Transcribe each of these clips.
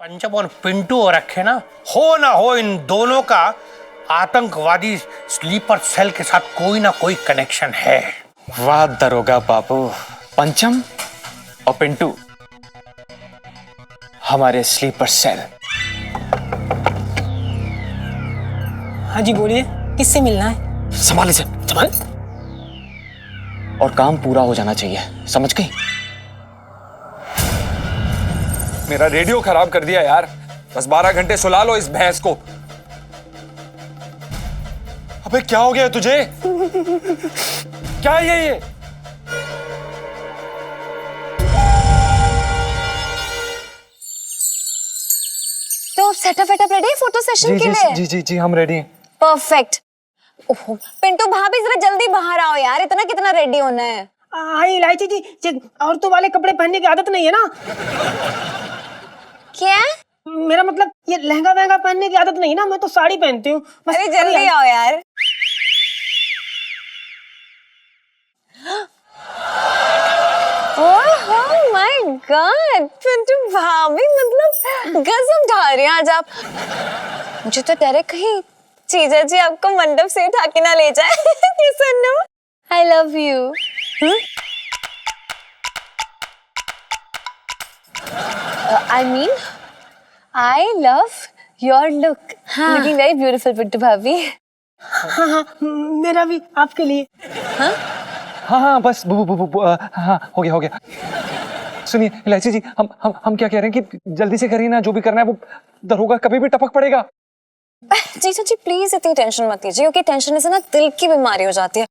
पंचम और पिंटू और रखे ना हो इन दोनों का आतंकवादी स्लीपर सेल के साथ कोई ना कोई कनेक्शन है। वाह दरोगा बाबू, पंचम और पिंटू हमारे स्लीपर सेल। हाँ जी बोलिए, किससे मिलना है? संभाल इसे, संभाल। और काम पूरा हो जाना चाहिए, समझ गई? मेरा रेडियो खराब कर दिया यार। बस 12 घंटे सुला लो इस भैंस को। अबे क्या हो गया तुझे? क्या है ये? तो सेटअप रेडी है फोटो सेशन के लिए? जी हम रेडी हैं। परफेक्ट। ओहो पिंटू भाभी जरा जल्दी बाहर आओ यार, इतना कितना रेडी होना है? हाँ इलायची जी, औरतों वाले कपड़े पहनने की आदत नहीं है ना। क्या? मेरा मतलब ये लहंगा वहंगा पहनने की आदत नहीं है ना, मैं तो साड़ी पहनती हूँ। अरे जल्दी आओ यार। ओह माय गॉड, पिंटू भाभी मतलब गजब ढा रही हैं आज आप। मुझे तो डर है कहीं जीजा जी आपको मंडप से उठा के ना ले जाए। ये सुनो, I love you. I mean, I love your look. Looking very beautiful, Pintu भाभी। हाँ मेरा भी आपके लिए। हाँ बस हाँ हो गया। सुनिए इलायची जी, हम क्या कह रहे हैं कि जल्दी से करिए ना, जो भी करना है वो दरोगा कभी भी टपक पड़ेगा। जीजा जी प्लीज इतनी टेंशन मत लीजिए, क्योंकि टेंशन से ना दिल की बीमारी हो जाती है,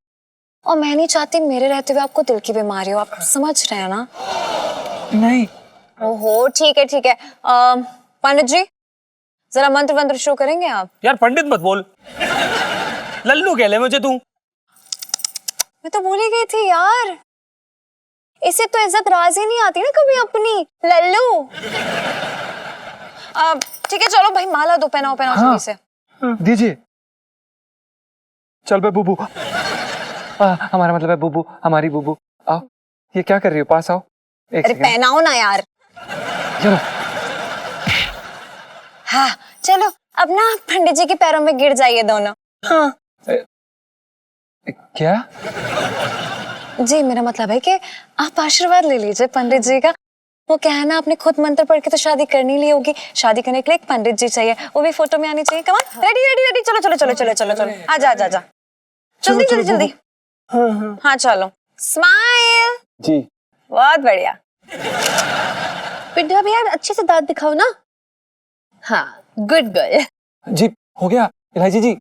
और मैं नहीं चाहती मेरे रहते हुए आपको दिल की बीमारी हो। आप समझ रहे हैं ना? नहीं। ओहो ठीक है। पंडित जी जरा मंत्र वंत्र शुरू करेंगे आप? यार पंडित मत बोल, लल्लू कह ले मुझे तू। मैं तो भूल ही गई थी यार, इसे तो इज्जत राज ही नहीं आती ना कभी अपनी, लल्लू। ठीक है चलो भाई, माला दो, पहनाओ जल्दी से। दीजिए। चल बे बुबू। हमारा मतलब है बुबू, हमारी बुबू। आओ, ये क्या कर रही हो? पास आओ। अरे पहनाओ ना यार। चलो। हाँ चलो, अब ना पंडित जी के पैरों में गिर जाइए दोनों। हाँ। क्या? जी मेरा मतलब है कि आप आशीर्वाद ले लीजिए पंडित जी का। वो क्या है ना, आपने खुद मंत्र पढ़ के तो शादी करनी ली होगी, शादी करने के लिए एक पंडित जी चाहिए, वो भी फोटो में आनी चाहिए। कम ऑन, रेडी चलो आजा जल्दी। हाँ चलो, स्माइल। जी बहुत बढ़िया। पिंटू अभी यार अच्छे से दांत दिखाओ ना। हाँ गुड गर्ल। जी हो गया इलायची जी।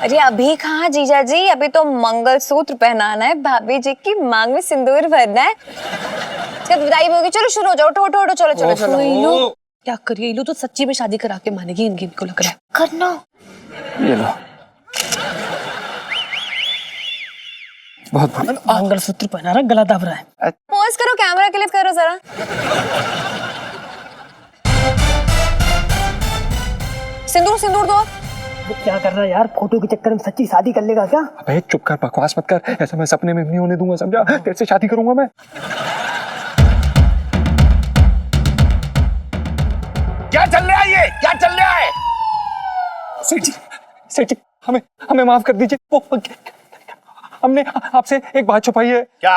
अरे अभी कहाँ जीजा जी, अभी तो मंगलसूत्र पहनाना है, भाभी जी की मांग में सिंदूर भरना है, जब विदाई होगी। चलो शुरू हो जाओ, उठो चलो। इलो क्या करिए, इलो तो सच्ची में शादी करा के मानेगी इनको लग रहा है। करना। ये लो। बहुत मंगलसूत्र पहना रहा, गला दब रहा है। पोज करो, कैमरा क्लिक करो जरा। सिंदूर दो। वो क्या कर रहा है यार, फोटो के चक्कर में सच्ची शादी कर लेगा क्या? अबे चुप कर, बकवास मत कर। ऐसा मैं सपने में नहीं होने दूंगा, समझा? तेरे से शादी करूंगा मैं। क्या चल रहा है ये? क्या चल रहा है? सेठ जी हमें माफ कर दीजिए। वो हमने आपसे एक बात छुपाई है। क्या?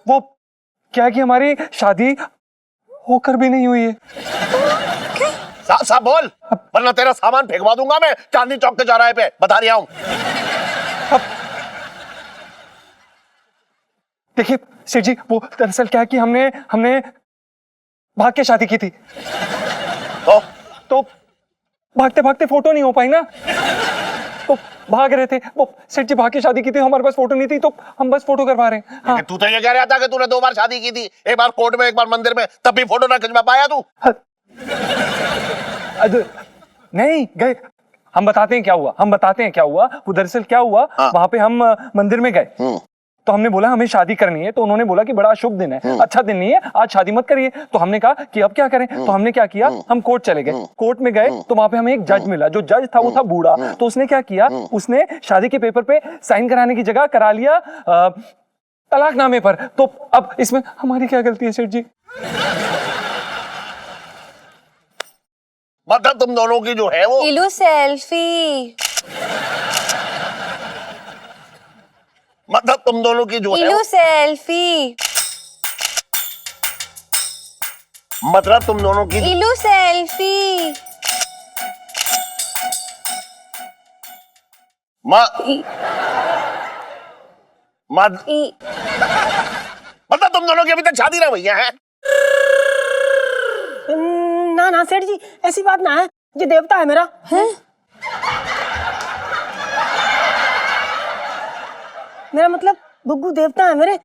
वो क्या है कि हमारी शादी होकर भी नहीं हुई है। साफ बोल, वरना तेरा सामान फेंकवा दूंगा मैं चांदनी चौक के चौराहे पे, बता रहा हूं। देखिए सेठ जी, वो दरअसल क्या है कि हमने भाग के शादी की थी, तो भागते भागते फोटो नहीं हो पाई ना, तो भाग रहे थे। वो सेठ जी भाग के शादी की थी, हमारे पास फोटो नहीं थी, तो हम बस फोटो करवा रहे हैं। हाँ। तू तो ये कह रहा था कि तूने 2 बार शादी की थी, एक बार कोर्ट में एक बार मंदिर में, तब भी फोटो ना खिंचवा पाया तू? नहीं गए, हम बताते हैं क्या हुआ। वो दरअसल क्या हुआ, वहां पे हम मंदिर में गए, तो हमने बोला हमें शादी करनी है, तो उन्होंने बोला कि बड़ा अशुभ दिन है, अच्छा दिन नहीं है, आज शादी मत करिए। तो हमने कहा कि अब क्या करें, तो हमने क्या किया, हम कोर्ट चले गए। कोर्ट में गए तो वहां पे हमें एक जज मिला, जो जज था वो था बूढ़ा। तो उसने क्या किया, उसने शादी के पेपर पे साइन कराने की जगह करा लिया तलाकनामे पर। तो अब इसमें हमारी क्या गलती है सेठ जी? मतलब तुम दोनों की जो है वो इलू सेल्फी, मतलब तुम दोनों की जो है इलू सेल्फी, मतलब तुम दोनों की इलू सेल्फी। मतलब तुम दोनों की अभी तक शादी ना हुई है? ना ना सेठ जी, ऐसी बात ना है, ये देवता है मेरा। मेरा मतलब गुग्गू देवता है मेरे।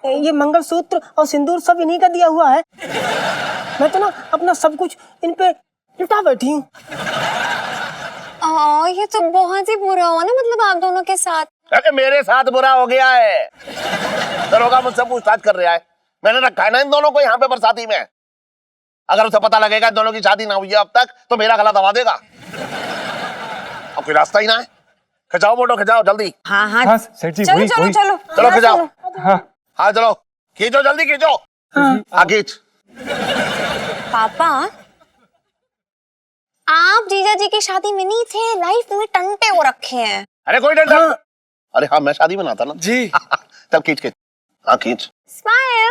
ये मंगलसूत्र और सिंदूर सब इन्हीं का दिया हुआ है। मैं तो ना अपना सब कुछ इन पे लुटा बैठी हूँ। ये तो बहुत ही बुरा हुआ ना, मतलब आप दोनों के साथ। अरे मेरे साथ बुरा हो गया है। दरोगा मुझसे पूछताछ कर रहा है। मैंने रखा है ना इन दोनों को यहाँ पे बरसाती में। अगर उसे पता लगेगा इन दोनों की शादी ना हुई है अब तक, तो मेरा गला दबा देगा। अब कोई रास्ता ही ना है। खिंचाओ फोटो, खिंचाओ जल्दी। हाँ हाँ हाँ सेठ जी, चलो वही चलो वही। चलो चलो खिंचाओ। हाँ हाँ चलो खींचो, जल्दी खींचो। हाँ खींच। पापा, आप जीजा जी की शादी में नहीं थे, लाइफ में टंटे हो रखे हैं। अरे कोई डर। अरे हाँ मैं शादी में ना था ना जी। तब खींच खींच। हाँ खींच। स्माइल।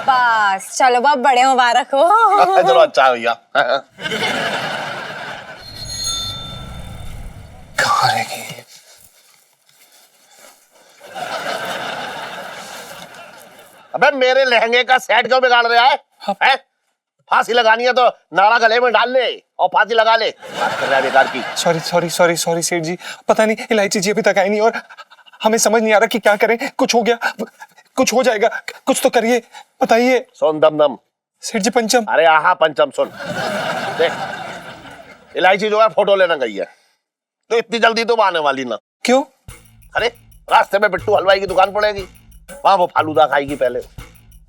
बस चलो, बहुत बड़े मुबारक हो। चलो अच्छा है भैया। कहाँ रह गई? अबे मेरे लहंगे का सेट क्यों बिगाड़ रहा है? हैं? फांसी लगानी है तो नाड़ा गले में डाल ले और फांसी लगा ले। बात कर रहा है बेकार की। सॉरी सॉरी सॉरी सॉरी सेठ जी, पता नहीं इलायची जी अभी तक आई नहीं और हमें समझ नहीं आ रहा कि क्या करें। कुछ हो गया, कुछ हो जाएगा, कुछ तो करिए, बताइए। सुन दम दम। सेठ जी पंचम। अरे आहा पंचम सुन। देख इलायची जो है फोटो लेना गई है, तो इतनी जल्दी तो आने वाली ना। क्यों? अरे रास्ते में बिट्टू हलवाई की दुकान पड़ेगी, वहां वो फालूदा खाएगी पहले,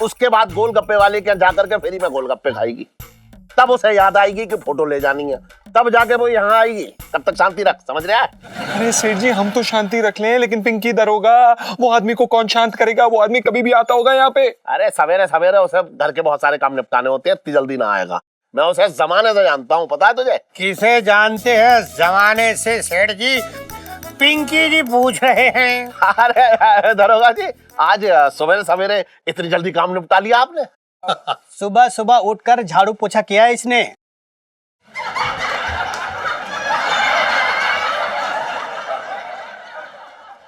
उसके बाद गोलगप्पे वाले के यहाँ जाकर के फेरी में गोलगप्पे खाएगी, तब उसे याद आएगी कि फोटो ले जानी है, तब जाके वो यहाँ आएगी। तब तक शांति रख, समझ रहा है? अरे सेठ जी हम तो शांति रख लें, लेकिन पिंकी दरोगा, वो आदमी को कौन शांत करेगा? वो आदमी कभी भी आता होगा यहाँ पे। अरे सवेरे सवेरे उसे घर के बहुत सारे काम निपटाने होते हैं, इतनी जल्दी ना आएगा। मैं उसे जमाने से जानता हूँ, पता है तुझे? किसे जानते हैं जमाने से सेठ जी? पिंकी जी पूछ रहे हैं। अरे दरोगा जी, आज सवेरे सवेरे इतनी जल्दी काम निपटा लिया आपने? सुबह सुबह उठकर झाड़ू पोछा किया है इसने।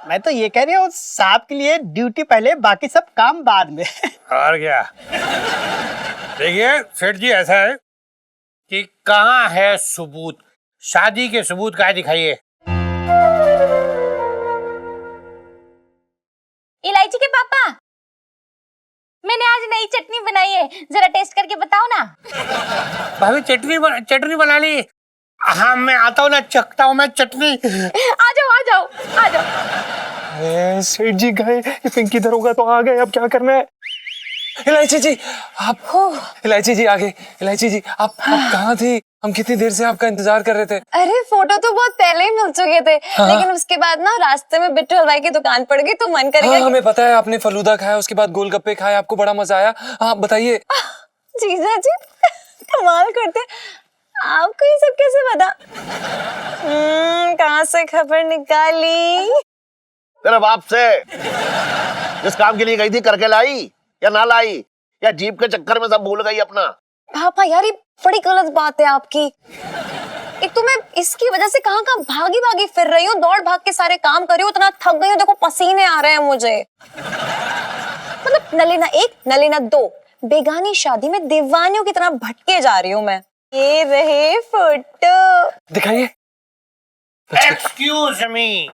मैं तो ये कह रही हूँ साहब के लिए ड्यूटी पहले, बाकी सब काम बाद में। और क्या? देखिए सेठ जी, ऐसा है कि कहाँ है सबूत? शादी के सबूत कहाँ दिखाइए? इलायची के पापा, मैंने आज नई चटनी बनाई है, जरा टेस्ट करके बताओ ना। भाभी चटनी बना ली? हाँ मैं आता हूँ ना, चखता हूँ मैं चटनी। आ जाओ आ जाओ आ जाओ। अरे सेठ जी गए, ये पिंकी दरोगा तो आ गए, अब क्या करना है? इलायची जी आप, इलायची जी आ गए। इलायची जी आप कहाँ थी? हम कितनी देर से आपका इंतजार कर रहे थे। अरे फोटो तो बहुत पहले ही मिल चुके थे, लेकिन उसके बाद ना रास्ते में बिट्टू हलवाई की दुकान पड़ गई, तो मन करेगा। हाँ हमें पता है, आपने फलूदा खाया, उसके बाद गोलगप्पे खाए, आपको बड़ा मजा आया। हाँ बताइए। जीजा जी कमाल करते, आपको ये सब कैसे पता? कहाँ से खबर निकाली? तेरे बाप से। जिस काम के लिए गई थी करके लाई या ना लाई, या जीप के चक्कर में सब भूल गई अपना? पापा यार, ये बड़ी गलत बात है आपकी। एक तो मैं इसकी वजह से कहाँ कहाँ भागी भागी फिर रही हूँ, दौड़ भाग के सारे काम कर रही हूँ, इतना थक गई हूँ, देखो पसीने आ रहे हैं मुझे। मतलब नलीना 1 नलीना 2 बेगानी शादी में दीवानियों की तरह भटके जा रही हूँ मैं। ये रहे फोटो, दिखाइए। एक्सक्यूज मी,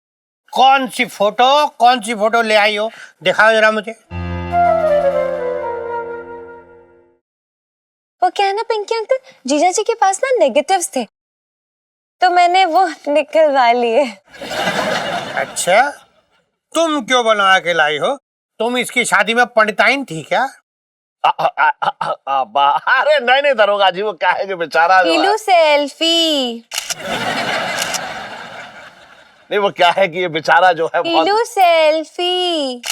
कौन सी फोटो ले आई हो? दिखाओ जरा मुझे। वो क्या है ना पिंकी अंकल, जीजा जी के पास ना नेगेटिव्स थे, तो मैंने वो निकलवा लिए। अच्छा, तुम क्यों बनवा के लाई हो? तुम इसकी शादी में पंडिताइन थी क्या? अरे नहीं दरोगा जी, वो क्या है कि बेचारा किलू सेल्फी, नहीं वो क्या है कि ये बेचारा जो है किलू सेल्फी।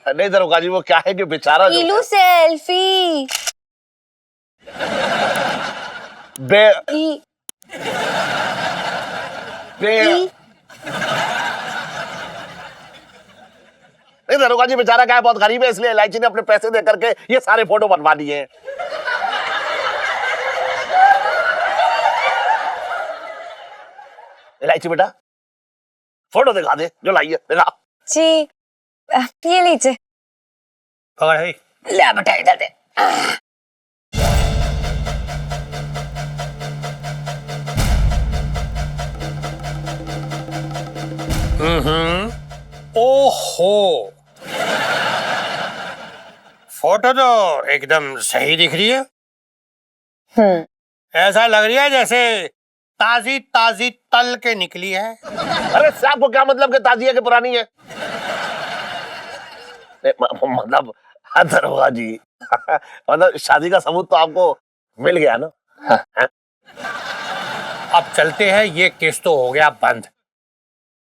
नहीं दरोगा जी, वो क्या है कि बेचारा जो इलू सेल्फी। बे बे नहीं दरोगा जी, बेचारा क्या है, बहुत गरीब है, इसलिए एलआईसी ने अपने पैसे दे करके ये सारे फोटो बनवा दिए हैं। एलआईसी बेटा फोटो दिखा दे जो लाइए, दिखा। जी ये लीजिए। पकड़ है। ले बेटा इधर दे। ओहो, फोटो तो एकदम सही दिख रही है। ऐसा लग रही है जैसे ताजी ताजी तल के निकली है। अरे साहब को क्या मतलब कि ताजी है कि पुरानी है? मतलब दरोगा जी मतलब शादी का सबूत तो आपको मिल गया ना? हाँ। अब चलते हैं, ये केस तो हो गया बंद,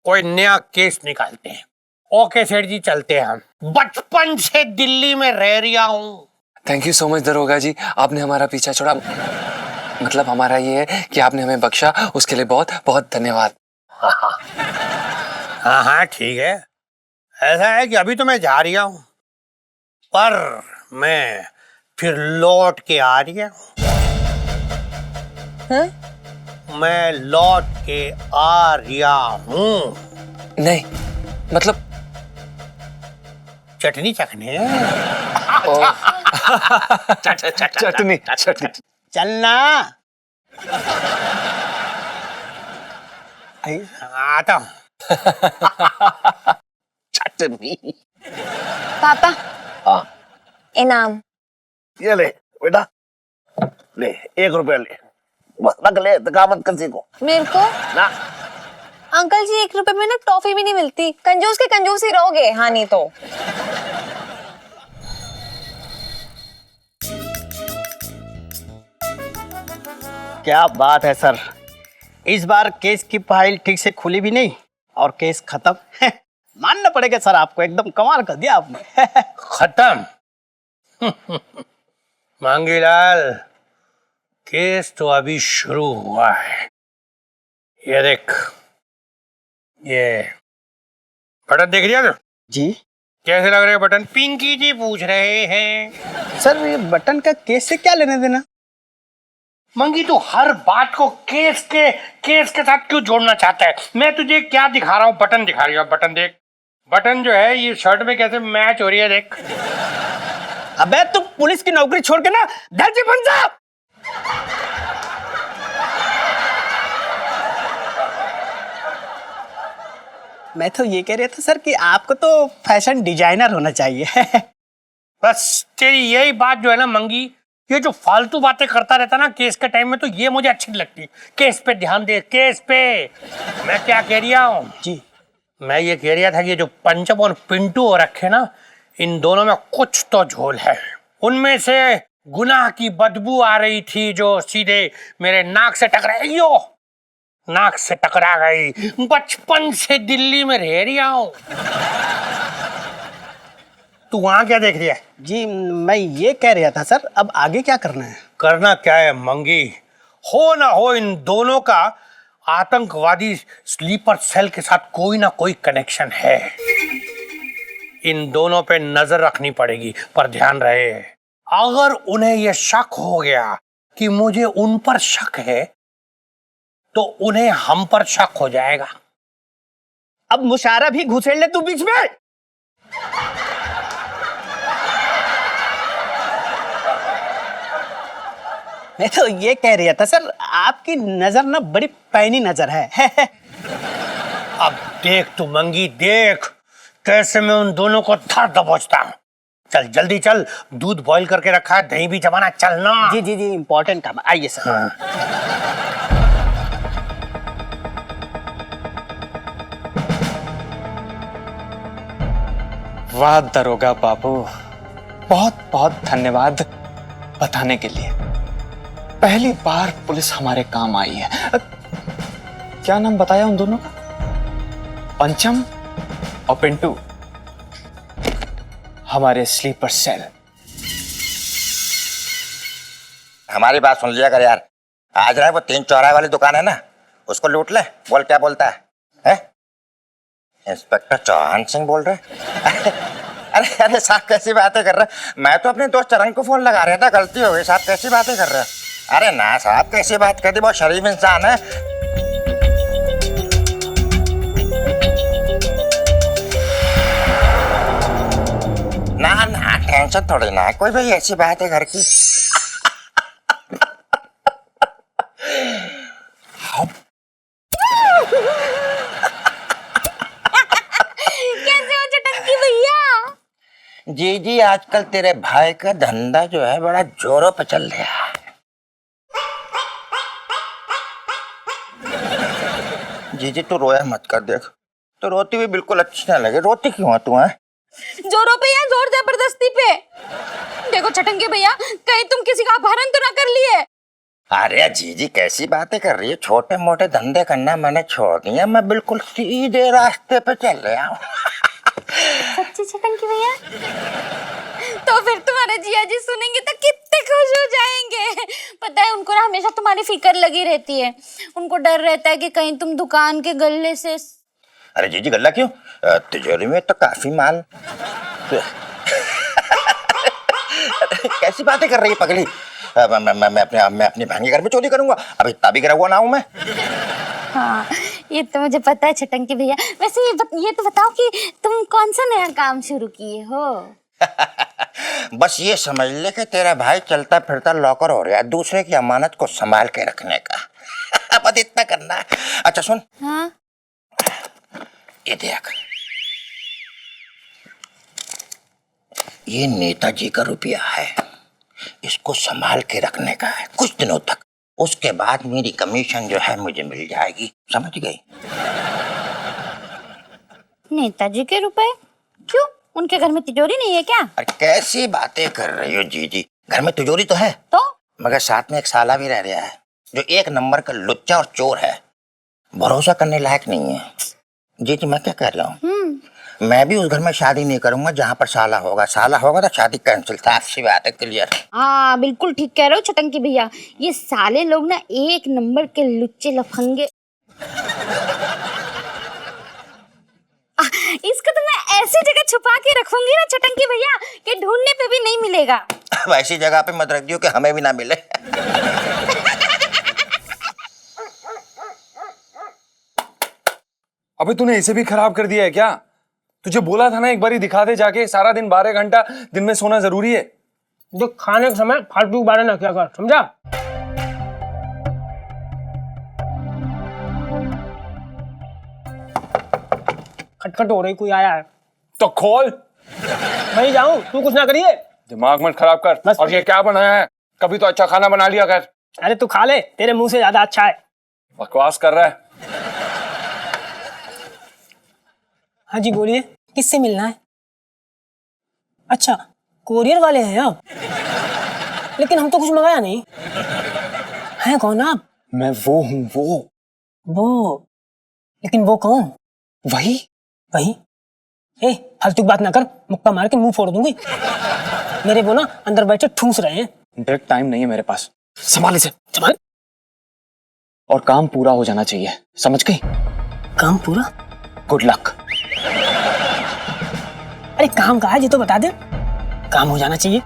कोई नया केस निकालते हैं। ओके सेठ जी, चलते हैं। हम बचपन से दिल्ली में रह रहा हूँ। थैंक यू सो मच दरोगा जी, आपने हमारा पीछा छोड़ा। मतलब हमारा ये है कि आपने हमें बख्शा, उसके लिए बहुत बहुत धन्यवाद। हाँ हाँ ठीक है। ऐसा है कि अभी तो मैं जा रहा हूँ, पर मैं फिर लौट के आ रहा हूँ। मैं लौट के आ रहा हूँ। नहीं मतलब चटनी चखने। चटनी चटनी। चलना। आता हूँ। चटनी। पापा हाँ इनाम। ये ले बेटा, ले 1 रुपया ले, बस रख ले, मत किसी को मेरे को ना। अंकल जी 1 रुपए में ना टॉफी भी नहीं मिलती, कंजूस के कंजूस ही रहोगे। हाँ नहीं तो क्या बात है सर, इस बार केस की फाइल ठीक से खुली भी नहीं और केस खत्म। मानना पड़ेगा सर, आपको एकदम कमाल कर दिया आपने। खत्म। मांगीलाल, केस तो अभी शुरू हुआ है। ये देख, ये बटन देख लिया तो? जी कैसे लग रहे हैं बटन? पिंकी जी पूछ रहे हैं। सर, ये बटन का केस से क्या लेने देना? मंगी, तू हर बात को केस के साथ क्यों जोड़ना चाहता है? मैं तुझे क्या दिखा रहा हूँ? बटन दिखा रही हूँ। बटन देख, बटन जो है ये शर्ट में कैसे मैच हो रही है, देख। अबे तू पुलिस की नौकरी छोड़ के ना दर्जी बन जा। मैं तो ये कह रहा था सर कि आपको तो फैशन डिजाइनर होना चाहिए। बस तेरी यही बात जो है ना मंगी, ये जो फालतू बातें करता रहता ना केस के टाइम में, तो ये मुझे अच्छी नहीं लगती। केस पे ध्यान दे, केस पे। मैं क्या कह रहा हूँ जी, मैं ये कह रहा था कि ये जो पंचम और पिंटू हो रखे ना, इन दोनों में कुछ तो झोल है। उनमें से गुनाह की बदबू आ रही थी जो सीधे मेरे नाक से टकराई। यो नाक से टकरा गई। बचपन से दिल्ली में रह रहा हूँ। तू वहां क्या देख रही है? जी मैं ये कह रहा था सर, अब आगे क्या करना है? करना क्या है मंगी, हो ना हो इन दोनों का आतंकवादी स्लीपर सेल के साथ कोई ना कोई कनेक्शन है। इन दोनों पे नजर रखनी पड़ेगी, पर ध्यान रहे, अगर उन्हें यह शक हो गया कि मुझे उन पर शक है, तो उन्हें हम पर शक हो जाएगा। अब मुशायरा भी घुसेड़ ले तू बीच में। मैं तो ये कह रहा था सर, आपकी नजर ना बड़ी पैनी नजर है। अब देख तू मंगी, देख कैसे मैं उन दोनों को धर दबोचता हूँ। चल जल्दी चल, दूध बॉईल करके रखा है, दही भी जमाना, चलना। जी जी जी, इम्पोर्टेंट काम, आइए सर। वाह दरोगा बाबू, बहुत बहुत धन्यवाद बताने के लिए। पहली बार पुलिस हमारे काम आई है। क्या नाम बताया उन दोनों का? पंचम और पिंटू। हमारे स्लीपर सेल। हमारी बात सुन लिया कर यार। आज ना वो 3 चौराहे वाली दुकान है ना, उसको लूट ले। बोल क्या बोलता है? इंस्पेक्टर चौहान सिंह बोल रहे? अरे अरे साहब कैसी बातें कर रहे हैं? मैं तो अपने दोस्त चरंग को फोन लगा रहा था, गलती हो गई साहब। कैसी बातें कर रहे हैं? अरे ना साहब, कैसी बात कर दी, बहुत शरीफ इंसान है। ना ना टेंशन थोड़ी ना, कोई भाई ऐसी बात है घर की। कैसे हो चटंकी भैया? जी जी, आजकल तेरे भाई का धंधा जो है बड़ा जोरों पे चल रहा है। जी जी, तू रोया मत कर। देख तो रोती हुई बिल्कुल अच्छी ना लगे। रोती क्यों है तू? है जोरों पे या जोर जबरदस्ती पे? देखो चटंकी भैया, कहीं तुम किसी का अपहरण तो ना कर लिए? अरे जीजी कैसी बातें कर रही है? छोटे मोटे धंधे करना मैंने छोड़ दिया, मैं बिल्कुल सीधे रास्ते पे चल रहा हूँ। सच्ची चटंकी भैया? तो फिर तुम्हारे जिया जी सुनेंगे तो कितने खुश हो जाएंगे। पता है उनको ना हमेशा तुम्हारी फिक्र लगी रहती है। उनको डर रहता है कि कहीं तुम दुकान के गल्ले से। अरे जीजी गल्ला क्यों? तिजोरी में तो काफी माल। कैसी बातें कर रही है पगली? मैं अपनी बहन के घर में चोरी करूंगा? अभी इतना भी गिरा हुआ ना हूं मैं। हाँ, ये तो मुझे पता है चटंकी भैया। वैसे ये तो बताओ कि तुम कौन सा नया काम शुरू किए हो? बस ये समझ ले कि तेरा भाई चलता फिरता लॉकर हो रहा है, दूसरे की अमानत को संभाल के रखने का। बस इतना करना है। अच्छा सुन। हाँ? ये देख, ये नेताजी का रुपया है, इसको संभाल के रखने का है कुछ दिनों तक। उसके बाद मेरी कमीशन जो है मुझे मिल जाएगी, समझ गई? नेताजी के रुपए? क्यों, उनके घर में तिजोरी नहीं है क्या? अरे कैसी बातें कर रही हो जीजी? घर में तिजोरी तो है, तो मगर साथ में एक साला भी रह रहा है जो 1 नंबर का लुच्चा और चोर है, भरोसा करने लायक नहीं है। जीजी मैं क्या कह रहा हूँ, मैं भी उस घर में शादी नहीं करूंगा जहाँ पर साला होगा। साला होगा तो शादी कैंसिल। था अच्छी बात है, क्लियर। हाँ बिल्कुल ठीक कह रहे हो चटंकी भैया। ये साले लोग ना 1 नंबर के लुच्चे लफंगे। इसको तो मैं ऐसी जगह छुपा के रखूंगी ना चटंकी भैया कि ढूंढने पे भी नहीं मिलेगा। वैसी जगह पे मत रख दियो कि हमें भी ना मिले। अबे तूने इसे भी खराब कर दिया है क्या? तुझे बोला था ना एक बारी दिखा दे जाके। सारा दिन 12 घंटा दिन में सोना जरूरी है। जो खाने के समय फालतू बारे ना क्या कर, समझा? खटखट हो रही, कोई आया है तो खोल। मैं जाऊं, तू कुछ ना करिए। दिमाग मत खराब कर। बस। और ये क्या बनाया है? कभी तो अच्छा खाना बना लिया कर। अरे तू खा ले, तेरे मुंह से ज्यादा अच्छा है। बकवास कर रहा है। हाँ जी बोलिए, किससे मिलना है? अच्छा, कोरियर वाले हैं आप? लेकिन हम तो कुछ मंगाया नहीं। हैं कौन आप? मैं वो हूँ, वो? लेकिन वो कौन? वही। वही? ए, फालतू की बात ना कर, मुक्का मार के मुंह फोड़ दूंगी। मेरे वो ना अंदर बैठे ठूस रहे हैं। डायरेक्ट टाइम नहीं है मेरे पास, संभाल इसे। संभाल। और काम पूरा हो जाना चाहिए, समझ गई? काम पूरा? Good luck. अरे काम कहा है ये तो बता दे। काम हो जाना चाहिए,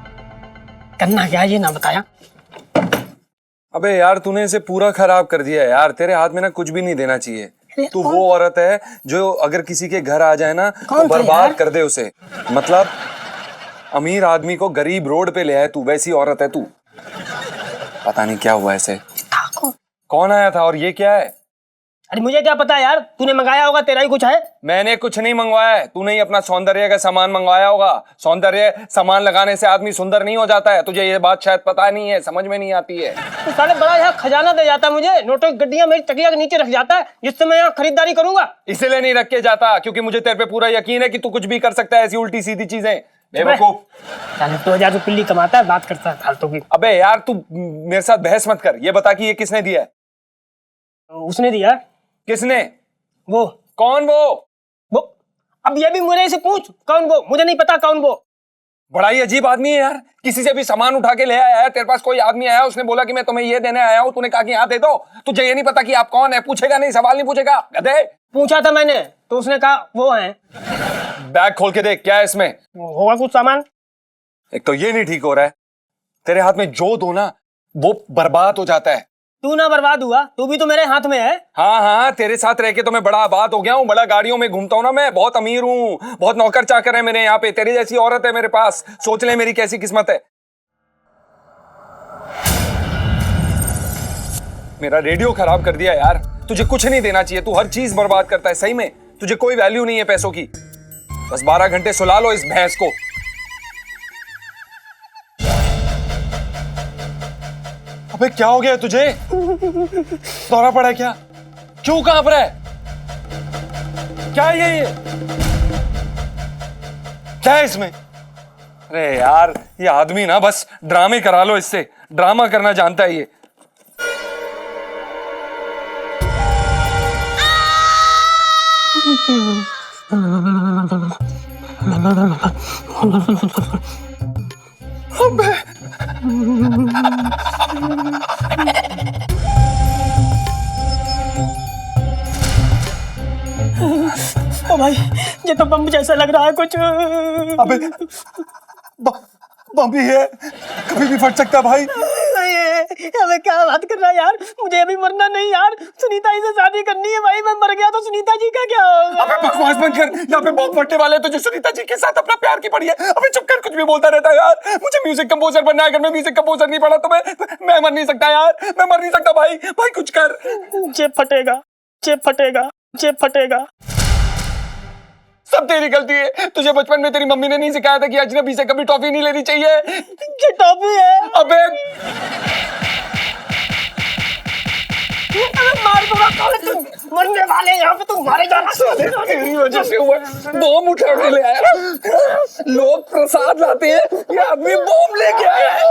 करना क्या है ये ना बताया। अबे यार तूने इसे पूरा खराब कर दिया यार। तेरे हाथ में ना कुछ भी नहीं देना चाहिए। तू वो औरत है जो अगर किसी के घर आ जाए ना तो बर्बाद कर दे उसे। मतलब अमीर आदमी को गरीब रोड पे ले आए तू, वैसी औरत है तू। पता नहीं क्या हुआ ऐसे। कौन आया था और ये क्या है? अरे मुझे क्या पता यार, तूने मंगाया होगा, तेरा ही कुछ है। मैंने कुछ नहीं मंगवाया है। तूने ही अपना सौंदर्य का सामान मंगवाया होगा। सौंदर्य सामान लगाने से आदमी सुंदर नहीं हो जाता है। तुझे ये बात शायद पता नहीं है, समझ में नहीं आती है। तो साले बड़ा यहाँ खजाना दे जाता है मुझे, नोटों की गड्डियां मेरी तकिया के नीचे रख जाता है, जिससे मैं यहाँ खरीदारी करूंगा। इसलिए नहीं रख के जाता क्योंकि मुझे तेरे पे पूरा यकीन है कि तू कुछ भी कर सकता है ऐसी उल्टी सीधी चीजें। बेवकूफ। 2000 रुपये पिल्ली कमाता है, बात करता है फालतू की। अबे यार तू मेरे साथ बहस मत कर। ये बता कि ये किसने दिया है? उसने दिया। किसने? वो। कौन वो? अब ये भी मुझे से पूछ, कौन वो? मुझे नहीं पता कौन वो। बड़ा ही अजीब आदमी है यार, किसी से भी सामान उठा के ले आया है, तेरे पास कोई आदमी आया, उसने बोला कि मैं तुम्हें ये देने आया हूँ, तूने कहा कि यहाँ दे दो, तुझे ये नहीं पता कि आप कौन है, पूछेगा नहीं, सवाल नहीं पूछेगा, गधे। पूछा था मैंने तो उसने कहा वो है। बैग खोल के देख क्या है इसमें। होगा कुछ सामान। एक तो ये नहीं ठीक हो रहा है, तेरे हाथ में जो दो ना वो बर्बाद हो जाता है। तू ना बर्बाद हुआ, तू भी तो मेरे हाथ में है। हाँ हाँ, तेरे साथ रह के तो मैं बड़ा आबाद हो गया हूँ, बड़ा गाड़ियों में घूमता हूँ ना, मैं बहुत अमीर हूँ, बहुत नौकर चाकर है मेरे यहाँ पे, तेरी जैसी औरत है मेरे पास, सोच ले मेरी कैसी किस्मत है। मेरा रेडियो खराब कर दिया यार, तुझे कुछ नहीं देना चाहिए, तू हर चीज बर्बाद करता है, सही में तुझे कोई वैल्यू नहीं है पैसों की। बस 12 घंटे सुला लो इस भैंस को। अबे क्या हो गया तुझे, दौरा पड़ा है क्या, क्यों कांप रहा है, क्या है ये क्या है इसमें। अरे यार ये आदमी ना बस ड्रामे करा लो इससे, ड्रामा करना जानता है ये। ओ भाई ये तो बम जैसा लग रहा है कुछ। अबे बम भी है, कभी भी फट सकता भाई। अबे क्या बात कर रहा है यार, मुझे अभी मरना नहीं यार, सुनीता जी से शादी करनी है भाई, मैं मर गया तो सुनीता जी का क्या होगा। अबे बकवास बंद कर, यहाँ पे बम फटने वाले हैं, तुझे सुनीता जी के साथ अपना प्यार की पड़ी है। अबे चुप कर, कुछ भी बोलता रहता है यार, मुझे म्यूजिक कंपोजर बनना है, अगर मैं म्यूजिक कंपोजर नहीं बना तो मैं मर नहीं सकता यार, मैं मर नहीं सकता भाई, भाई कुछ कर। जेब फटेगा, जेब फटेगा, जेब फटेगा। सब तेरी गलती है, तुझे बचपन में तेरी मम्मी ने नहीं सिखाया था कि अजनबी से कभी टॉफी नहीं लेनी चाहिए। ये टॉफी है। अबे मार दूंगा, तुम मरने वाले यहाँ पे, तुम मारे जाना। तेरी वजह से हुआ, बम उठा के ले आया, लोग प्रसाद लाते हैं, ये आदमी बम लेके आया है।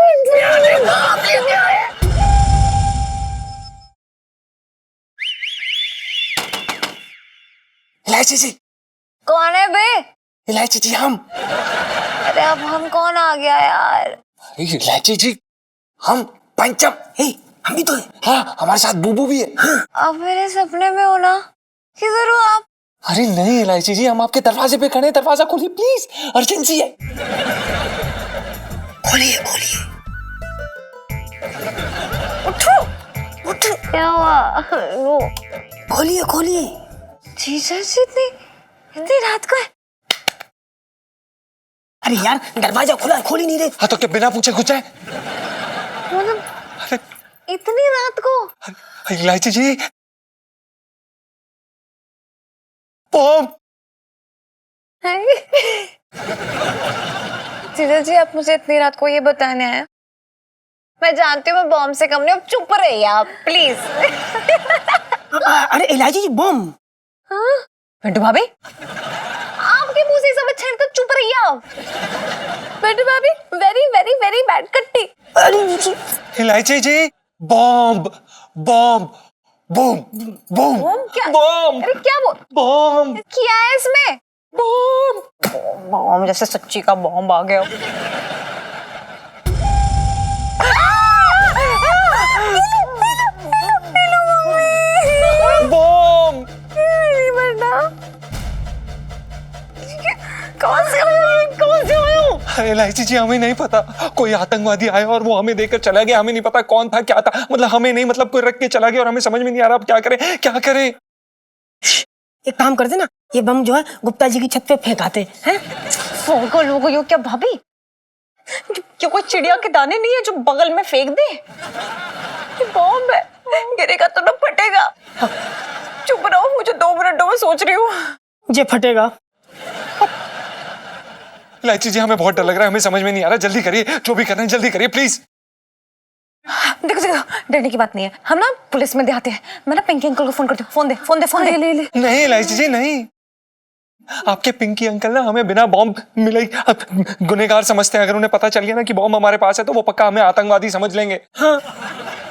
इलायची जी, कौन है बे? इलायची जी हम। अरे अब हम कौन आ गया यार। अरे इलायची जी हम पंचम, हम भी तो है। हाँ हमारे साथ बूबू भी है। अब मेरे सपने में हो ना, किधर हो आप? अरे नहीं इलायची जी, हम आपके दरवाजे पे खड़े हैं, दरवाजा खोलिए प्लीज, अर्जेंसी है। खोलिए खोलिए। उठो उठो। क्या हुआ? लो खोलिए खोलिए। जीजा जी इतनी रात को है? अरे यार दरवाजा खुला है, खोल ही नहीं रहे। हाँ तो क्या बिना पूछे घुस जाए? मतलब अरे इतनी रात को? इलायची जी बम। जीजा जी आप मुझे इतनी रात को ये बताने आए? मैं जानती हूँ मैं बॉम्ब से कम नहीं, अब चुप रहिए आप प्लीज। अरे इलायची जी बम। हाँ पिंटू भाभी, आपके मुंह से सब अच्छा तो चुप रहिए आप। पिंटू भाभी वेरी वेरी वेरी बैड कट्टी। इलायची जी bomb bomb boom boom bomb क्या? बॉम्ब। अरे क्या वो बॉम्ब क्या है इसमें? बॉम्ब बॉम्ब जैसे सच्ची का बॉम्ब आ गया। बॉम्ब। कौन से आयो? अरे इलायची जी हमें नहीं पता, कोई आतंकवादी आया और वो हमें देकर चला गया, हमें नहीं पता कौन था क्या था, मतलब हमें नहीं, मतलब कोई रख के चला गया और हमें समझ में नहीं आ रहा अब क्या करें क्या करें। एक काम करते ना, ये बम जो है गुप्ता जी की छत पे फेंकाते हैं। लोगो यो क्या भाभी, क्या कोई चिड़िया के दाने नहीं है जो बगल में फेंक दे? ये बॉम्ब है, गिरेगा तो ना फटेगा। चुप रहो, मुझे 2 मिनटों में सोच रही हूँ। ये फटेगा। इलायची जी हमें बहुत डर लग रहा है, हमें समझ में नहीं आ रहा, जल्दी करिए, जो भी करना है जल्दी करिए प्लीज। देखो देखो डरने की बात नहीं है, हम ना पुलिस में दिखाते हैं। मैं ना पिंकी अंकल को फोन करती हूँ। फोन दे। ले। नहीं इलायची जी नहीं, आपके पिंकी अंकल ना हमें बिना बॉम्ब मिले गुनहगार समझते हैं, अगर उन्हें पता चल गया ना कि बॉम्ब हमारे पास है तो वो पक्का हमें आतंकवादी समझ लेंगे। हाँ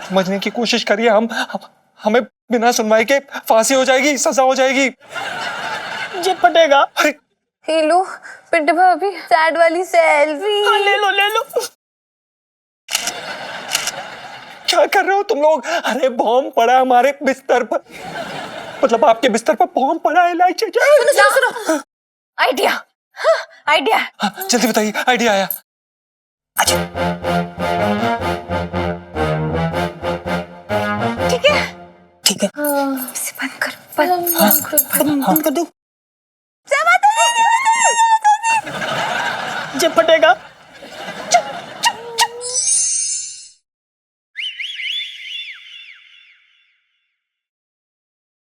समझने की कोशिश करिए, हमें बिना सुनवाई के फांसी हो जाएगी, सजा हो जाएगी। ये फटेगा। ये लो पिंटू भाभी सैड वाली सेल्फी। ले लो ले लो। क्या कर रहे हो तुम लोग? अरे बॉम्ब पड़ा है हमारे बिस्तर पर, मतलब आपके बिस्तर पर बॉम्ब पड़ा है। लाइट सुनो आइडिया, आइडिया। जल्दी बताइए, आइडिया आया। ठीक है ठीक है, इसे बंद कर, बंद कर दो। जब फटेगा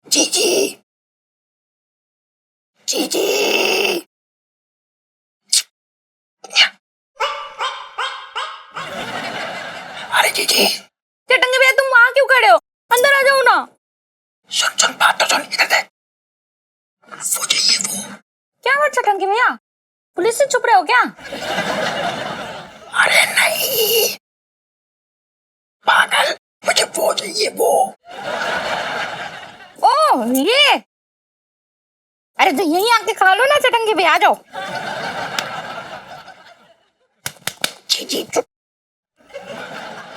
जीजी जीजी। अरे जीजी। चटंगे भैया तुम वहां क्यों खड़े हो? अंदर आ जाओ ना। सुन सुन बात तो सुन, इधर देख। वो चाहिए वो। क्या हुआ चटंगे भैया? पुलिस से छुप रहे हो क्या? अरे नहीं पागल, मुझे वो चाहिए वो। ओह ये, अरे तो यहीं आके खा लो ना चटंगे भैया, आ जाओ। जीजी चुप।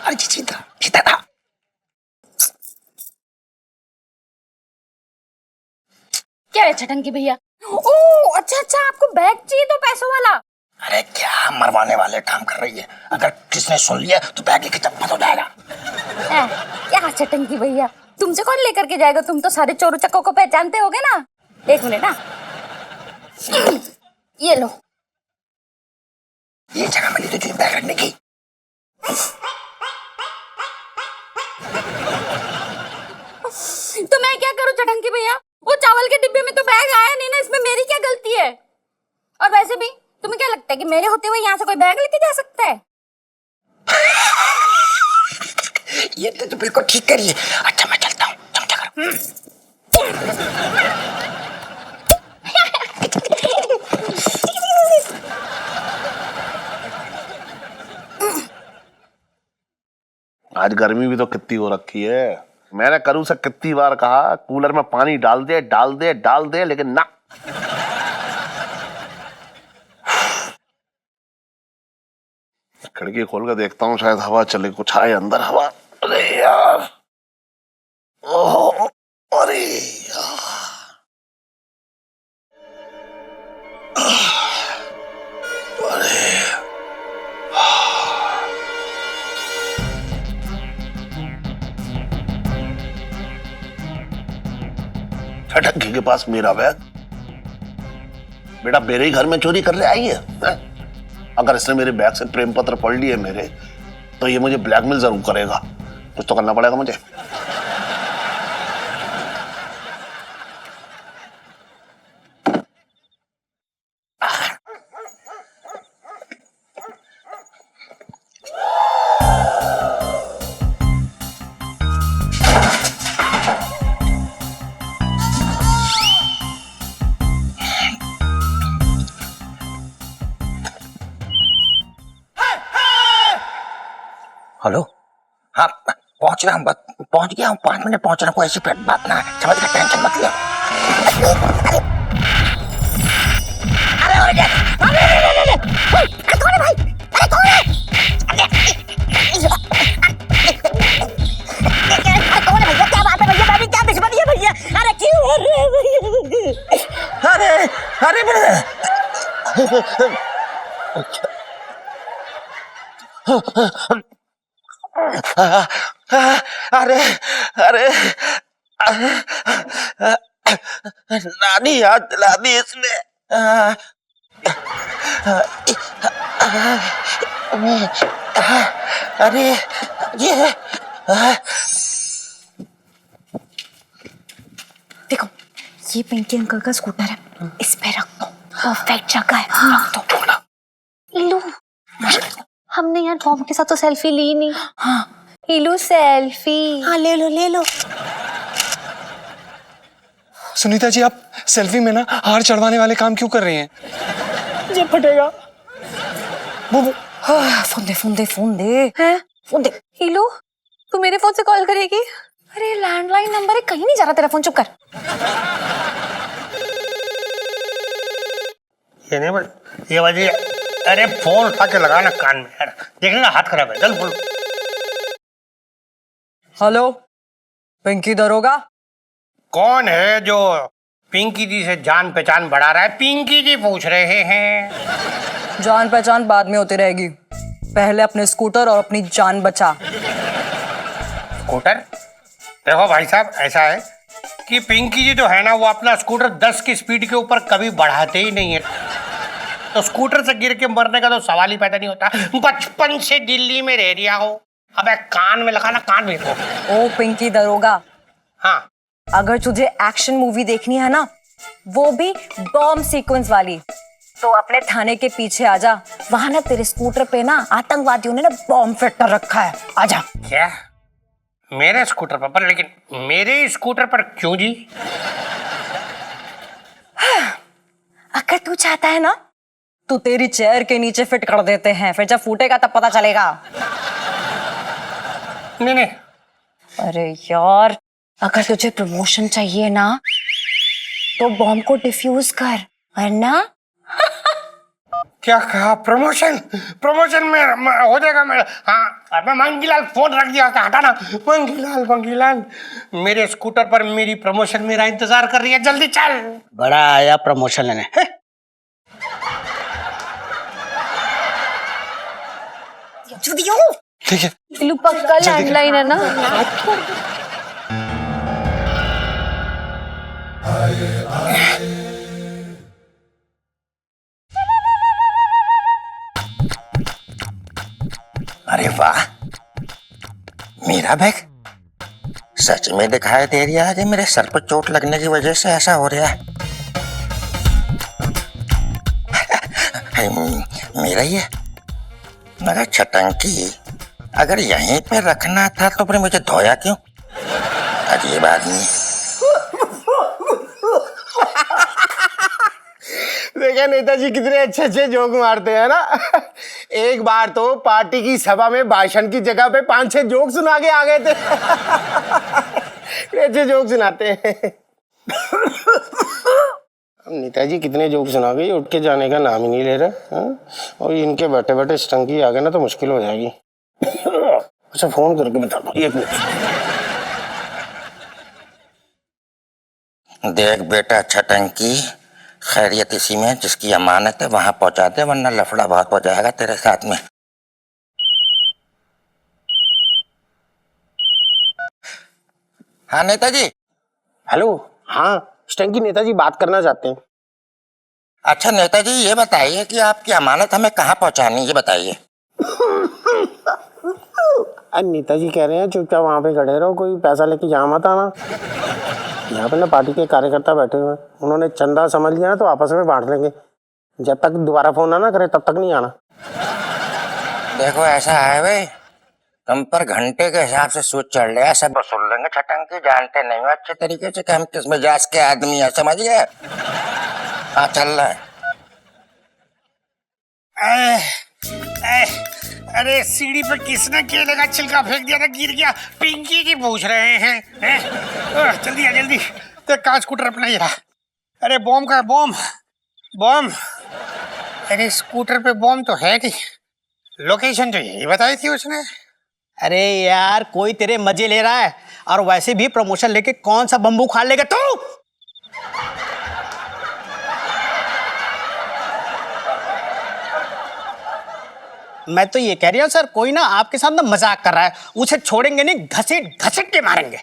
अरे जीजी इधर था। क्या है चटंगे भैया? ओह अच्छा अच्छा, आपको बैग चाहिए तो पैसों वाला। अरे क्या मरवाने वाले काम कर रही है, अगर किसने सुन लिया तो बैग लेके चप्पा हो जाएगा। क्या चटंगी भैया, तुमसे कौन लेकर के जाएगा? तुम तो सारे चोर चक्कों को पहचानते होगे ना। एक मिनट ना, ये लो। ये जगह मिली तुझे बैग रखने की। तो मैं क्या करूं चटंगी भैया? वो चावल के डिब्बे में तो बैग आया नहीं ना, इसमें मेरी क्या गलती है? और वैसे भी तुम्हें क्या लगता है कि मेरे होते हुए यहाँ से कोई बैग लेके जा सकता है? ये तो बिल्कुल ठीक करिए। अच्छा मैं चलता हूँ, तुम क्या करो। आज गर्मी भी तो कितनी हो रखी है। मैंने करूँ से कितनी बार कहा कूलर में पानी डाल दे डाल दे डाल दे, लेकिन ना। खिड़की खोल कर देखता हूँ, शायद हवा चले, कुछ आए अंदर हवा। अरे यार, ओह अरे यार, ठटकी के पास मेरा बैग। बेटा मेरे ही घर में चोरी कर ले आई है? अगर इसने मेरे बैग से प्रेम पत्र पढ़ लिए मेरे, तो ये मुझे ब्लैकमेल जरूर करेगा। कुछ तो करना पड़ेगा मुझे। हेलो, हाँ पहुंच गया, हम पहुंच गया हूँ। 5 मिनट पहुंचना, कोई ऐसी बात ना है, समझ गया, टेंशन मत लिया। अरे अरे अरे अरे नानी याद दिला दी इसने। अरे ये देखो, ये पिंकी अंकल का स्कूटर है, इस पे रख दो, परफेक्ट जगह है, रख दो। लो, हमने यार बॉम के साथ तो सेल्फी ली नहीं। हाँ, लो सेल्फी। हाँ ले लो ले लो। सुनीता जी, आप सेल्फी में ना हार चढ़वाने वाले काम क्यों कर रही हैं? जब फटेगा। फोन दे हैं, फोन दे। हीलो, तू मेरे फोन से कॉल करेगी? अरे लैंडलाइन नंबर है, कहीं नहीं जा रहा तेरा फोन, चुप कर। ये नहीं ये बजे। अरे फोन उठा के लगा ना कान में यार, देखने का हाथ खराब है, चल बोल। हेलो, पिंकी दरोगा। कौन है जो पिंकी जी से जान पहचान बढ़ा रहा है? पिंकी जी पूछ रहे हैं। जान पहचान बाद में होती रहेगी, पहले अपने स्कूटर और अपनी जान बचा। स्कूटर? देखो भाई साहब, ऐसा है कि पिंकी जी जो है ना, वो अपना स्कूटर 10 की स्पीड के ऊपर कभी बढ़ाते ही नहीं है, तो स्कूटर से गिर के मरने का तो सवाल ही पैदा नहीं होता। बचपन से दिल्ली में रह रिया हो। अबे कान में लगा ना, कान में। ओ पिंकी दरोगा, हाँ, अगर तुझे एक्शन मूवी देखनी है ना, वो भी बॉम्ब सीक्वेंस वाली, तो अपने थाने के पीछे आजा। वहां ना तेरे स्कूटर पे ना आतंकवादियों ने ना बॉम्ब फिट कर रखा है, आजा। क्या मेरे स्कूटर पर? लेकिन मेरे स्कूटर पर क्यों जी? अगर तू चाहता है ना तो तेरी चेयर के नीचे फिट कर देते हैं, फिर जब फूटेगा तब पता चलेगा। नहीं नहीं, अरे यार, अगर तुझे प्रमोशन चाहिए ना तो बॉम्ब को डिफ्यूज कर, वरना क्या कहा? प्रमोशन? प्रमोशन में हो जाएगा मेरा। हाँ, अबे मंगीलाल फोन रख दिया, हटा ना। मंगीलाल, मंगीलाल, मेरे स्कूटर पर मेरी प्रमोशन मेरा इंतजार कर रही है, जल्दी चल। बड़ा आया प्रमोशन लेने। ठीक है, बिल्लू पक्का लैंडलाइन है ना? अरे वाह, मेरा बैग सच में दिखाई दे रहा है। मेरे सर पर चोट लगने की वजह से ऐसा हो रहा है। मेरा ही है। मगर छटंकी, अगर यहीं पे रखना था तो फिर मुझे धोया क्यों? अजीब आदमी। देखा नेताजी कितने अच्छे अच्छे जोक मारते हैं ना। एक बार तो पार्टी की सभा में भाषण की जगह पे 5-6 जोक सुना के आ गए थे। अच्छे जोक सुनाते हैं। नेताजी कितने जोक सुना गए, उठ के जाने का नाम ही नहीं ले रहे। और इनके बैठे बैठे स्टंकी आ गए ना तो मुश्किल हो जाएगी। अच्छा, फोन करके बता दो, 1 मिनट। देख बेटा छटंकी, खैरियत इसी में, जिसकी अमानत है वहां पहुंचा दे, वरना लफड़ा बहुत हो जाएगा तेरे साथ में। हाँ नेताजी। हेलो, हाँ स्टंकी, नेताजी बात करना चाहते हैं। अच्छा नेताजी, ये बताइए कि आपकी अमानत हमें कहाँ पहुंचानी है, ये बताइए। अरे नेताजी कह रहे हैं चुपचाप वहाँ पे खड़े रहो, कोई पैसा लेके यहाँ मत आना। यहाँ पे ना पार्टी के कार्यकर्ता बैठे हुए हैं, उन्होंने चंदा समझ लिया ना तो आपस में बांट लेंगे। जब तक दोबारा फोन ना करे तब तक नहीं आना। देखो ऐसा है भाई, तुम पर घंटे के हिसाब से सूद चढ़ रहा है, सब वसूल लेंगे। छटंकी जानते नहीं हो अच्छे तरीके से कि हम किस मिजाज के आदमी है, समझ गए? हाँ चल रहा है। अरे सीढ़ी पे किसने केले का छिलका फेंक दिया था, गिर गया। पिंकी जी पूछ रहे हैं। जल्दी आ जल्दी, तो का स्कूटर अपना ही रहा। अरे बॉम्ब का बॉम्ब, बॉम्ब। अरे स्कूटर पे बॉम्ब तो है नहीं, लोकेशन तो यही बताई थी उसने। अरे यार, कोई तेरे मजे ले रहा है, और वैसे भी प्रमोशन लेके कौन सा बम्बू खा लेगा तू? मैं तो ये कह रही हूँ सर, कोई ना आपके साथ ना मजाक कर रहा है, उसे छोड़ेंगे नहीं, घसीट घसीट के मारेंगे।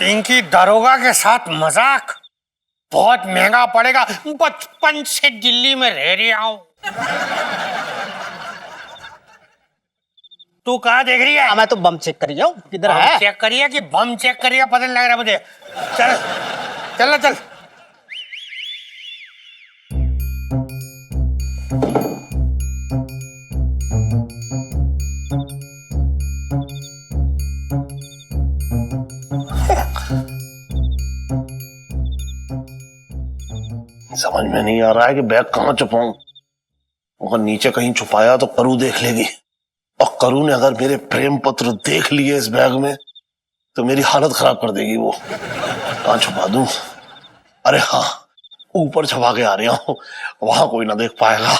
इनकी दरोगा के साथ मजाक बहुत महंगा पड़ेगा। बचपन से दिल्ली में रह रहा हूं। तू कहाँ देख रही है? मैं तो बम चेक कर रही हूँ, किधर बम है? चेक करिए कि बम चेक करिए, पता नहीं लग रहा मुझे। चल चल चल। समझ में नहीं आ रहा है कि बैग कहाँ छुपाऊं। अगर नीचे कहीं छुपाया तो करू देख लेगी, और करू ने अगर मेरे प्रेम पत्र देख लिए इस बैग में तो मेरी हालत खराब कर देगी। वो कहाँ छुपा दूं? अरे हाँ, ऊपर छपा के आ रहा हूँ, वहां कोई ना देख पाएगा।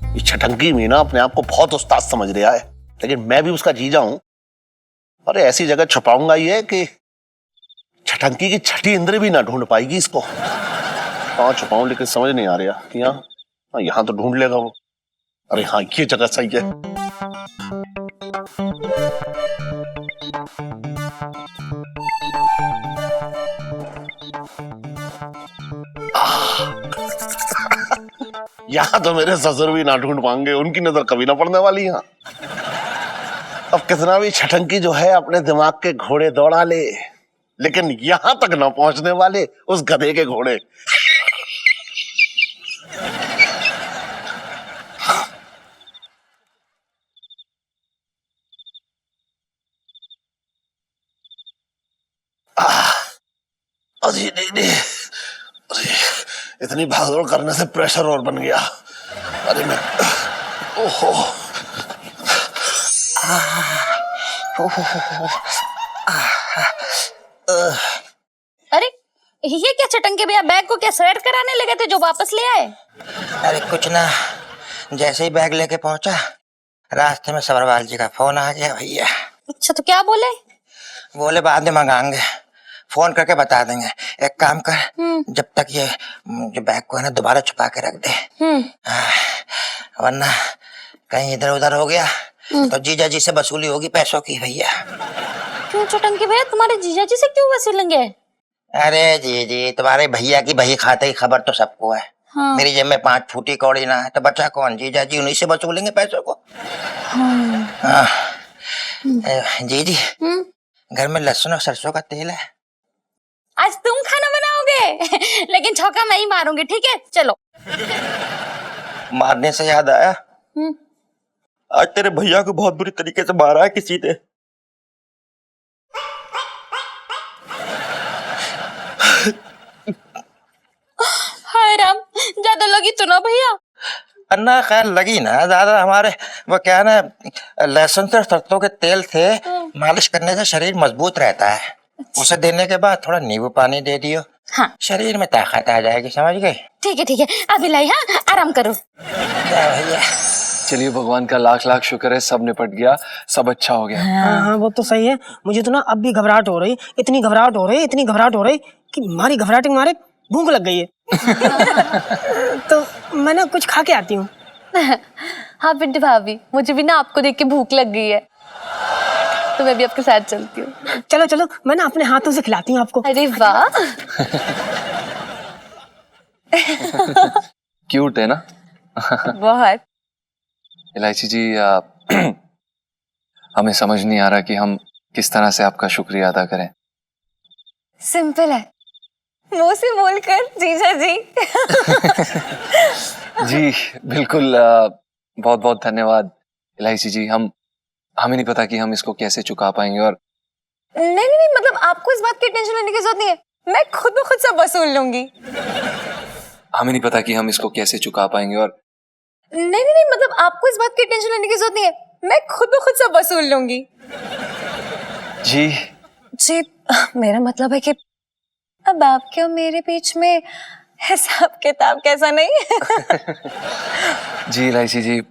ये छटंकी मीना अपने आप को बहुत उस्ताद समझ रहा है, लेकिन मैं भी उसका जीजा हूं। अरे ऐसी जगह छुपाऊंगा ये कि छटंकी की छठी इंद्र भी ना ढूंढ पाएगी इसको। कहाँ छुपाऊं लेकिन समझ नहीं आ रहा कि यहाँ तो ढूंढ लेगा वो। अरे हाँ, ये जगह सही है। यहाँ तो मेरे ससुर भी ना ढूंढ पाएंगे, उनकी नजर कभी ना पड़ने वाली यहाँ। अब कितना भी छटंकी जो है अपने दिमाग के घोड़े दौड़ा ले, लेकिन यहां तक ना पहुंचने वाले उस गधे के घोड़े। अरे नहीं, अरे इतनी भागदौड़ करने से प्रेशर और बन गया। अरे मैं ओहो अरे ये क्या चटंके भैया, बैग को क्या सैर कराने लगे थे जो वापस ले आए? अरे कुछ ना, जैसे ही बैग लेके पहुंचा रास्ते में सबरवाल जी का फोन आ गया भैया। अच्छा, तो क्या बोले? बोले बाद में मंगाएंगे, फोन करके बता देंगे। एक काम कर, जब तक ये जो बैग को है ना दोबारा छुपा के रख दे, वरना कहीं इधर उधर हो गया तो जीजा जी से वसूली होगी पैसों की भैया। क्यों चटंके भैया, तुम्हारे जीजा जी से क्यों वसूलेंगे? अरे जी तुम्हारे भैया की बही खाते की खबर तो सबको है। हाँ। मेरी जेब में 5 फूटी कौड़ी ना है तो बचा कौन? जीजा जी, उन्हीं से वसूलेंगे पैसों को। हाँ। जी घर में लहसुन और सरसों का तेल है। आज तुम खाना बनाओगे लेकिन छौका मैं ही मारूंगी, ठीक है? चलो। मारने से याद आया, आज तेरे भैया को बहुत बुरी तरीके से मारा है किसी ने। हाय राम, ज्यादा लगी तो ना भैया? अन्ना खैर लगी ना ज्यादा। हमारे वो क्या है ना, लहसुन से सरसों के तेल से मालिश करने से शरीर मजबूत रहता है। उसे देने के बाद थोड़ा नींबू पानी दे दियो, हाँ, शरीर में ताकत आ जाएगी, समझ गए? ठीक है, अभी लाई, हाँ आराम करो। भैया चलिए, भगवान का लाख लाख शुक्र है, सब निपट गया, सब अच्छा हो गया। हाँ वो तो सही है। मुझे तो ना अब भी घबराहट हो रही, इतनी घबराहट हो रही कि मारी घबराहट के मारे भूख लग गई है। तो मैं ना कुछ खा के आती हूँ। हाँ पिंटू भाभी, मुझे भी ना आपको देख के भूख लग गई है, तो मैं भी आपके साथ चलती हूँ। चलो मैं ना अपने हाथों से खिलाती हूँ आपको। अरे वाह। क्यूट है ना? बहुत। इलायची जी, हमें समझ नहीं आ रहा कि हम किस तरह से आपका शुक्रिया अदा करें। सिंपल है, मुंह से बोलकर जीजा जी। जी बिल्कुल, बहुत बहुत धन्यवाद इलायची जी। हमें नहीं पता कि हम इसको कैसे चुका पाएंगे। और नहीं, मतलब आपको इस बात की टेंशन लेने की जरूरत नहीं है, मैं खुद ब खुद सब वसूल लूंगी। हमें नहीं पता कि हम इसको कैसे चुका पाएंगे। और नहीं, मतलब आपको इस बात की टेंशन लेने की जरूरत नहीं है, मैं खुद ब खुद सब वसूल लूंगी। जी मेरा मतलब है कि अब आपके और मेरे बीच में हिसाब किताब कैसा नहीं। जी इलायची जी,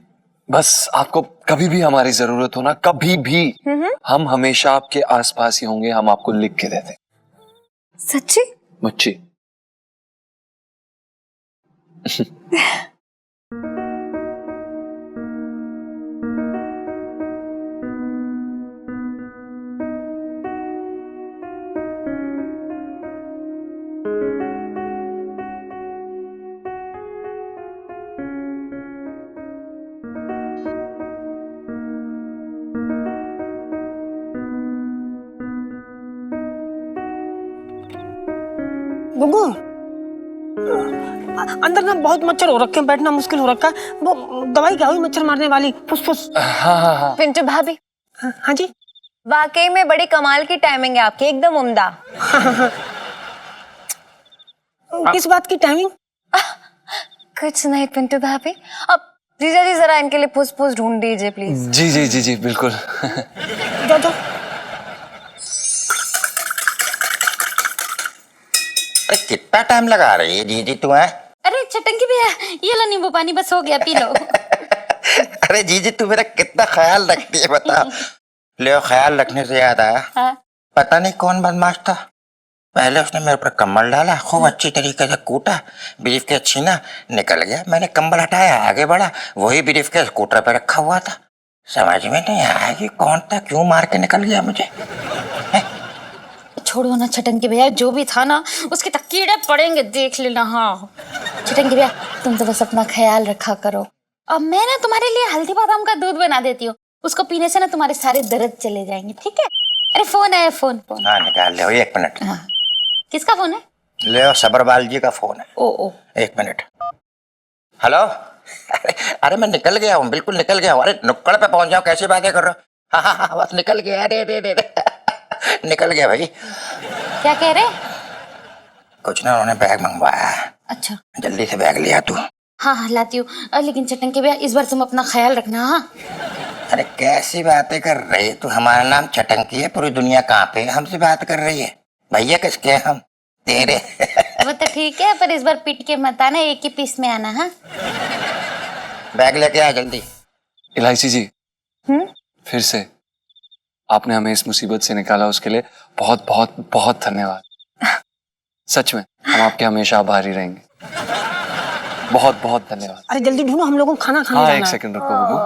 बस आपको कभी भी हमारी जरूरत हो ना, कभी भी, हम हमेशा आपके आसपास ही होंगे। हम आपको लिख के देते। सच्ची? मुच्ची। गुग्गू, अंदर ना बहुत मच्छर हो रखे हैं, बैठना मुश्किल हो रखा है। वो दवाई क्या हुई मच्छर मारने वाली? फुसफुस। हाँ। पिंटू भाभी। हाँ जी। वाकई में बड़ी कमाल की टाइमिंग है आपकी, एकदम उम्दा। किस बात की टाइमिंग? कुछ नहीं पिंटू भाभी, अब जीजा जी जरा इनके लिए फूस फूस ढूंढ दीजिए प्लीज। जी जी जी जी बिल्कुल। जाओ जाओ। अरे कितना टाइम लगा रही है जीजी तू है? अरे चटंकी भैया, ये लो नींबू पानी, बस हो गया, पी लो। अरे जीजी तू मेरा कितना ख्याल रखती है बता। ले ख्याल रखने से याद आया, हाँ? पता नहीं कौन बदमाश था, पहले उसने मेरे ऊपर कंबल डाला, खूब अच्छी तरीके से कूटा, ब्रीफ केस छीना, निकल गया। मैंने कंबल हटाया, आगे बढ़ा, वही ब्रीफ केस स्कूटर पे रखा हुआ था। समझ में नहीं आया कि कौन था, क्यों मार के निकल गया मुझे। छोड़ो ना चटंकी भैया, जो भी था ना उसके तक कीड़े पड़ेंगे, देख लेना। हाँ चटंकी भैया, तुम तो बस अपना ख्याल रखा करो। अब मैं ना तुम्हारे लिए हल्दी बादाम का दूध बना देती हूँ, उसको पीने से ना तुम्हारे सारे दर्द चले जाएंगे, ठीक है? अरे फोन है, फोन फोन। हाँ निकाल ले, 1 मिनट। हाँ। किसका फोन है? ले सबरवाल जी का फोन है। ओ 1 मिनट। हेलो। अरे मैं निकल गया हूँ, बिल्कुल निकल गया हूँ। अरे नुक्कड़ पे पहुंच जाओ, कैसी बातें कर रहे हो? हाँ बस निकल गया। अरे निकल गया भाई। क्या कह रहे? कुछ ना, उन्होंने बैग मंगवाया। अच्छा जल्दी से बैग लिया तू। हाँ लाती हूँ, लेकिन चटंकी भैया इस बार तुम अपना ख्याल रखना। हाँ अरे कैसी बातें कर रही है तू? हमारा नाम चटंकी है, पूरी दुनिया कहाँ पे हमसे बात कर रही है? भैया किसके हैं हम? तेरे। वो तो ठीक है, पर इस बार पिट के मत आना, एक ही पीस में आना। हाँ बैग लेके आ जल्दी। इलायची जी, फिर से आपने हमें इस मुसीबत से निकाला, उसके लिए बहुत बहुत बहुत धन्यवाद। सच में हम आपके हमेशा आभारी रहेंगे। बहुत बहुत धन्यवाद। अरे जल्दी ढूंढो, हम लोगों को खाना खाने हाँ जाना एक है। सेकंड रुको बबू।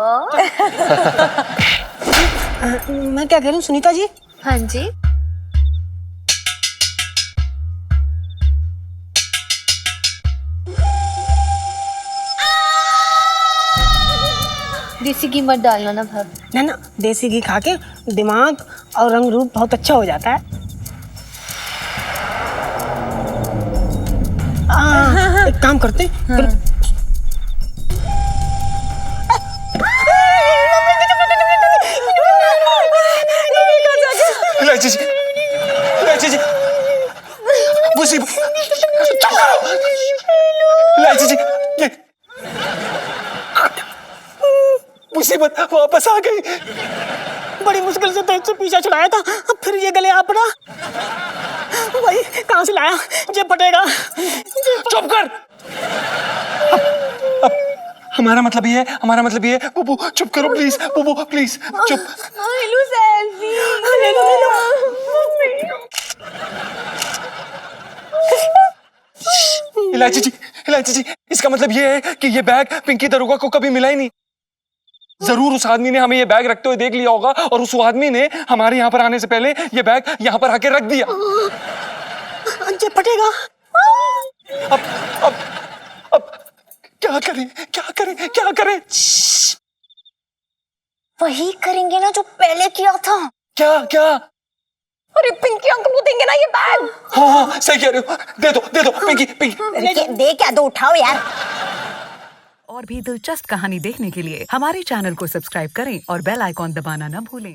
मैं क्या कह रही हूँ सुनीता जी, हाँ जी। देसी घी मत डालना ना भाभी। ना देसी घी खा के दिमाग और रंग रूप बहुत अच्छा हो जाता है। एक काम करते फिर। इलायची जी, इलायची जी, मुसीबत, चुप करो। इलायची जी, ये मुसीबत वापस आ गई। बड़ी मुश्किल से तेज से पीछा छुड़ाया था, अब फिर ये गले आ पड़ा। भाई कहाँ से लाया, ये फटेगा। चुप कर। अब हमारा मतलब ये है, हमारा मतलब ये है। बुबू चुप करो प्लीज, बुबू प्लीज चुप। इलायची जी, इलायची जी, इसका मतलब ये है कि ये बैग पिंकी दरोगा को कभी मिला ही नहीं। जरूर उस आदमी ने हमें ये बैग रखते हुए देख लिया होगा, और उस आदमी ने हमारे यहाँ पर आने से पहले ये बैग यहाँ पर आके रख दिया। ये फटेगा। अब क्या करें, क्या करें, क्या करें? वही करेंगे ना जो पहले किया था। क्या क्या? अरे पिंकी अंकल को देंगे ना ये बैग। हाँ सही कह रहे हो, दे दो पिंकी, पिंकी। दे क्या, दो उठाओ यार। और भी दिलचस्प कहानी देखने के लिए हमारे चैनल को सब्सक्राइब करें और बेल आइकॉन दबाना न भूलें।